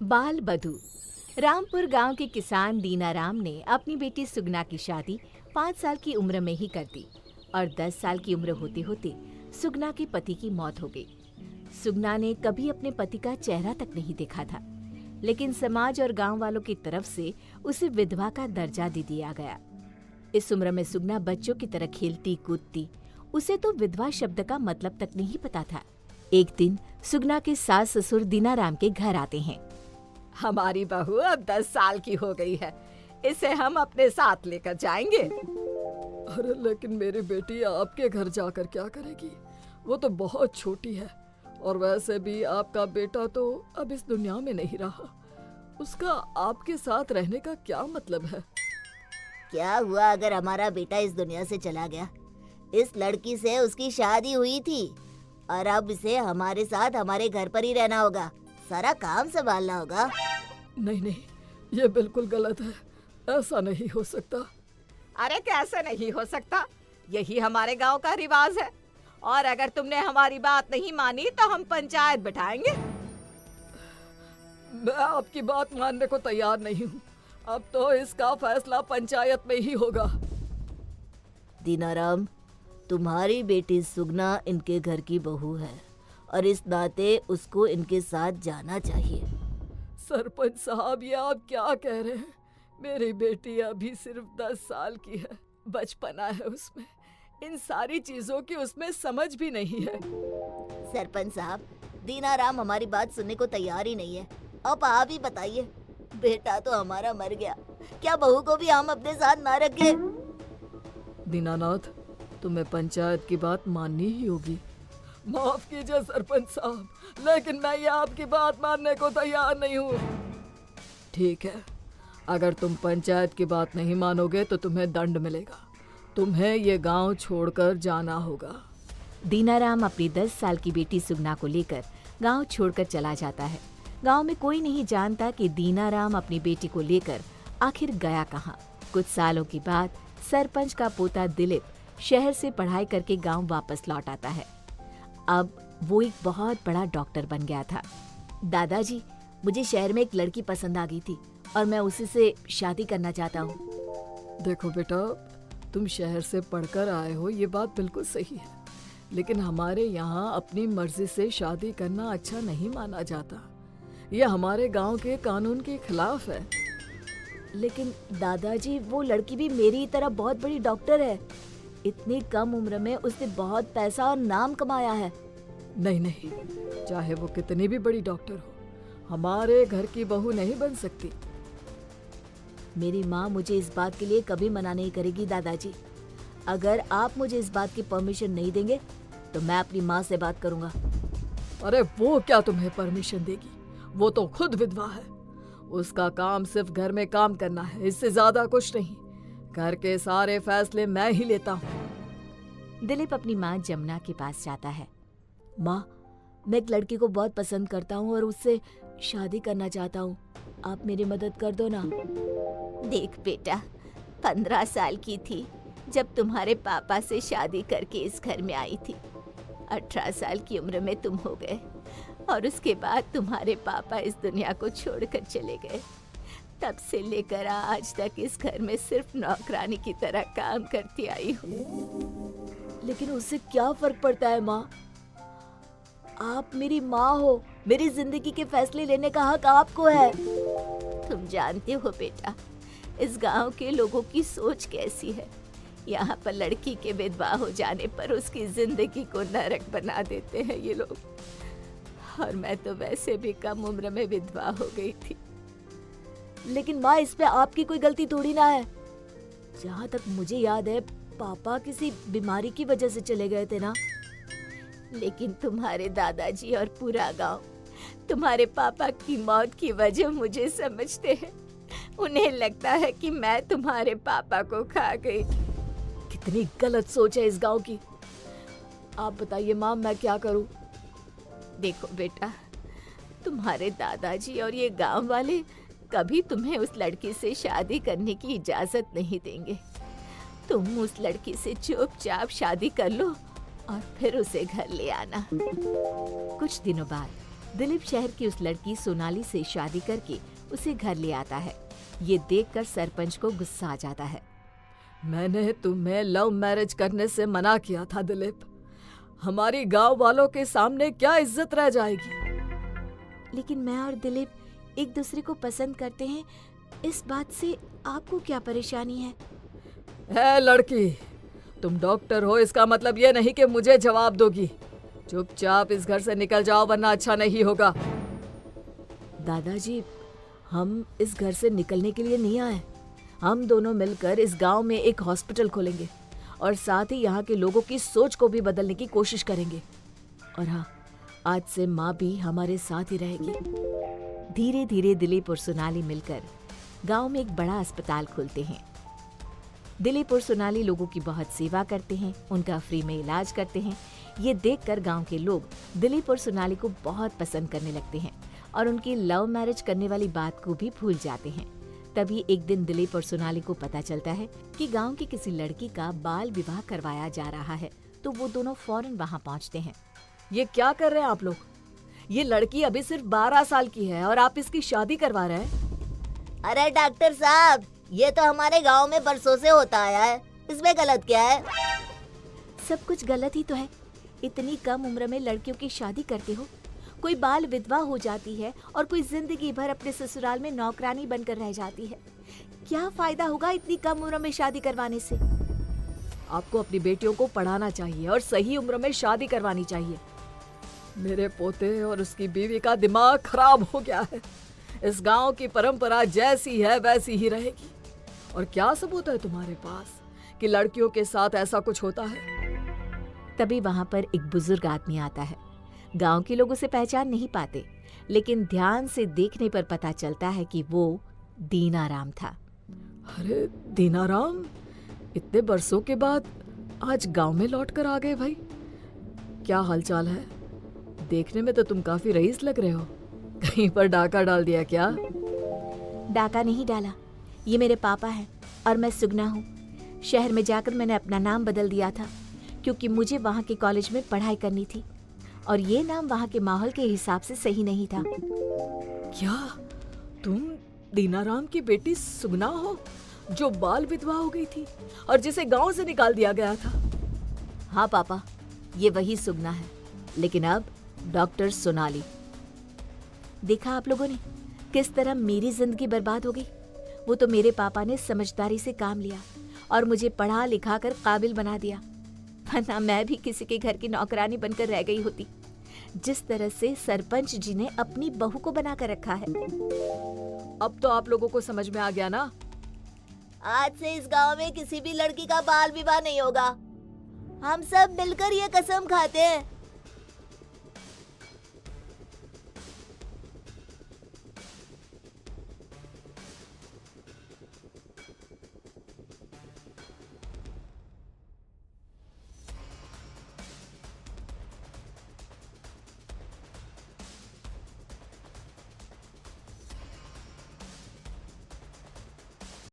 बाल बधू। रामपुर गांव के किसान दीनाराम ने अपनी बेटी सुगना की शादी 5 साल की उम्र में ही कर दी और 10 साल की उम्र होते होते सुगना के पति की मौत हो गई। सुगना ने कभी अपने पति का चेहरा तक नहीं देखा था, लेकिन समाज और गांव वालों की तरफ से उसे विधवा का दर्जा दे दिया गया। इस उम्र में सुगना बच्चों की तरह खेलती कूदती, उसे तो विधवा शब्द का मतलब तक नहीं पता था। एक दिन सुगना के सास ससुर दीनाराम के घर आते हैं। हमारी बहू अब 10 साल की हो गई है, इसे हम अपने साथ लेकर जाएंगे। अरे लेकिन मेरी बेटी आपके घर जाकर क्या करेगी? वो तो बहुत छोटी है और वैसे भी आपका बेटा तो अब इस दुनिया में नहीं रहा। उसका आपके साथ रहने का क्या मतलब है? क्या हुआ अगर हमारा बेटा इस दुनिया से चला गया? इस लड़की से उसकी शादी हुई थी और अब इसे हमारे साथ हमारे घर पर ही रहना होगा, सारा काम संभालना होगा। नहीं नहीं, ये बिल्कुल गलत है, ऐसा नहीं हो सकता। अरे कैसे नहीं हो सकता, यही हमारे गांव का रिवाज है और अगर तुमने हमारी बात नहीं मानी तो हम पंचायत बिठाएंगे। मैं आपकी बात मानने को तैयार नहीं हूँ। अब तो इसका फैसला पंचायत में ही होगा। दीनाराम, तुम्हारी बेटी सुगना इनके घर की बहू है और इस नाते उसको इनके साथ जाना चाहिए। सरपंच साहब, ये आप क्या कह रहे हैं? मेरी बेटी अभी सिर्फ 10 साल की है, बचपना है उसमें, इन सारी चीजों की उसमें समझ भी नहीं है। सरपंच साहब, दीनाराम हमारी बात सुनने को तैयार ही नहीं है। अब आप ही बताइए, बेटा तो हमारा मर गया, क्या बहू को भी हम अपने साथ ना रखें? दीनानाथ, तुम्हें पंचायत की बात माननी ही होगी। माफ कीजिए सरपंच साहब, लेकिन मैं ये आपकी बात मानने को तैयार नहीं हूँ। ठीक है, अगर तुम पंचायत की बात नहीं मानोगे तो तुम्हें दंड मिलेगा। तुम्हें ये गांव छोड़कर जाना होगा। दीनाराम अपनी 10 साल की बेटी सुगना को लेकर गांव छोड़कर चला जाता है। गांव में कोई नहीं जानता कि दीनाराम अपनी बेटी को लेकर आखिर गया कहाँ। कुछ सालों के बाद सरपंच का पोता दिलीप शहर से पढ़ाई करके गांव वापस लौट आता है। अब वो एक बहुत बड़ा डॉक्टर बन गया था। दादाजी, मुझे शहर में एक लड़की पसंद आ गई थी और मैं उसी से शादी करना चाहता हूँ। देखो बेटा, तुम शहर से पढ़कर आए हो, ये बात बिल्कुल सही है, लेकिन हमारे यहाँ अपनी मर्जी से शादी करना अच्छा नहीं माना जाता। यह हमारे गांव के कानून के खिलाफ है। लेकिन दादाजी, वो लड़की भी मेरी तरह बहुत बड़ी डॉक्टर है। इतनी कम उम्र में उसने बहुत पैसा और नाम कमाया है। नहीं नहीं, चाहे वो कितनी भी बड़ी डॉक्टर हो, हमारे घर की बहू नहीं बन सकती। मेरी माँ मुझे इस बात के लिए कभी मना नहीं करेगी दादाजी। अगर आप मुझे इस बात की परमिशन नहीं देंगे तो मैं अपनी माँ से बात करूँगा। अरे वो क्या तुम्हें परमिशन देगी? वो तो खुद विधवा है। उसका काम सिर्फ घर में काम करना है, इससे ज्यादा कुछ नहीं। घर के सारे फैसले मैं ही लेता हूँ। दिलीप अपनी माँ जमुना के पास जाता है। माँ, मैं एक लड़की को बहुत पसंद करता हूँ और उससे शादी करना चाहता हूँ, आप मेरी मदद कर दो ना। देख बेटा, 15 साल की थी जब तुम्हारे पापा से शादी करके इस घर में आई थी। 18 साल की उम्र में तुम हो गए और उसके बाद तुम्हारे पापा इस दुनिया को छोड़कर चले गए। तब से लेकर आज तक इस घर में सिर्फ नौकरानी की तरह काम करती आई हूँ। लेकिन उससे क्या फर्क पड़ता है माँ? आप मेरी माँ हो, मेरी जिंदगी के फैसले लेने का हक आपको है। तुम जानते हो बेटा, इस गांव के लोगों की सोच कैसी है। यहाँ पर लड़की के विधवा हो जाने पर उसकी जिंदगी को नरक बना देते हैं ये लोग। और मैं तो वैसे भी कम उम्र में विधवा हो गई थी। लेकिन माँ, इस पे आपकी कोई गलती थोड़ी ना है। जहाँ तक मुझे याद है, पापा किसी बीमारी की वजह से चले गए थे ना। लेकिन तुम्हारे दादाजी और पूरा गांव तुम्हारे पापा की मौत की वजह मुझे समझते हैं। उन्हें लगता है कि मैं तुम्हारे पापा को खा गई। कितनी गलत सोच है इस गांव की। आप बताइए माँ, मैं क्या करूँ? देखो बेटा, तुम्हारे दादाजी और ये गांव वाले कभी तुम्हें उस लड़की से शादी करने की इजाजत नहीं देंगे। तुम उस लड़की से चुपचाप शादी कर लो और फिर उसे घर ले आना। कुछ दिनों बाद दिलीप शहर की उस लड़की सोनाली से शादी करके उसे घर ले आता है। ये देखकर सरपंच को गुस्सा आ जाता है। मैंने तुम्हें लव मैरिज करने से मना किया था दिलीप। हमारी गांव वालों के सामने क्या इज्जत रह जाएगी। लेकिन मैं और दिलीप एक दूसरे को पसंद करते हैं, इस बात से आपको क्या परेशानी है? है लड़की, तुम डॉक्टर हो, इसका मतलब ये नहीं कि मुझे जवाब दोगी। चुपचाप इस घर से निकल जाओ वरना अच्छा नहीं होगा। दादाजी, हम इस घर से निकलने के लिए नहीं आए। हम दोनों मिलकर इस गांव में एक हॉस्पिटल खोलेंगे और साथ ही यहाँ के लोगों की सोच को भी बदलने की कोशिश करेंगे। और हाँ, आज से माँ भी हमारे साथ ही रहेगी। धीरे धीरे दिलीप और सोनाली मिलकर गांव में एक बड़ा अस्पताल खोलते हैं। दिलीप और सोनाली लोगों की बहुत सेवा करते हैं, उनका फ्री में इलाज करते हैं। ये देखकर गांव के लोग दिलीप और सोनाली को बहुत पसंद करने लगते हैं और उनकी लव मैरिज करने वाली बात को भी भूल जाते हैं। तभी एक दिन दिलीप और सोनाली को पता चलता है कि गांव की किसी लड़की का बाल विवाह करवाया जा रहा है, तो वो दोनों फौरन वहां पहुंचते हैं। ये क्या कर रहे हैं आप लोग? ये लड़की अभी सिर्फ 12 साल की है और आप इसकी शादी करवा रहे हैं। अरे डॉक्टर साहब, ये तो हमारे गांव में बरसों से होता आया है, इसमें गलत क्या है? सब कुछ गलत ही तो है। इतनी कम उम्र में लड़कियों की शादी करते हो। कोई बाल विधवा हो जाती है और कोई जिंदगी भर अपने ससुराल में नौकरानी बनकर रह जाती है। क्या फायदा होगा इतनी कम उम्र में शादी करवाने से? आपको अपनी बेटियों को पढ़ाना चाहिए और सही उम्र में शादी करवानी चाहिए। मेरे पोते और उसकी बीवी का दिमाग खराब हो गया है। इस गांव की परंपरा जैसी है वैसी ही रहेगी। और क्या सबूत है तुम्हारे पास कि लड़कियों के साथ ऐसा कुछ होता है? तभी वहां पर एक बुजुर्ग आदमी आता है। गांव के लोग उसे पहचान नहीं पाते, लेकिन ध्यान से देखने पर पता चलता है कि वो दीनाराम था। अरे दीनाराम, इतने बरसों के बाद आज गांव में लौट कर आ गए भाई। क्या हालचाल है? देखने में तो तुम काफी रईस लग रहे हो। कहीं पर डाका डाल दिया क्या? डाका नहीं डाला, ये मेरे पापा हैं और मैं सुगना हूँ। शहर में जाकर मैंने अपना नाम बदल दिया था क्योंकि मुझे वहाँ के कॉलेज में पढ़ाई करनी थी और ये नाम वहाँ के माहौल के हिसाब से सही नहीं था। क्या तुम दीनाराम की बेटी सुगना हो, जो बाल विधवा हो गई थी और जिसे गांव से निकाल दिया गया था? हाँ पापा, ये वही सुगना है, लेकिन अब डॉक्टर सोनाली। देखा आप लोगों ने किस तरह मेरी जिंदगी बर्बाद हो गई। वो तो मेरे पापा ने समझदारी से काम लिया और मुझे पढ़ा लिखा कर काबिल बना दिया, वरना मैं भी किसी के घर की नौकरानी बनकर रह गई होती, जिस तरह से सरपंच जी ने अपनी बहू को बना कर रखा है। अब तो आप लोगों को समझ में आ गया ना? आज से इस गांव में किसी भी लड़की का बाल विवाह नहीं होगा। हम सब मिलकर ये कसम खाते हैं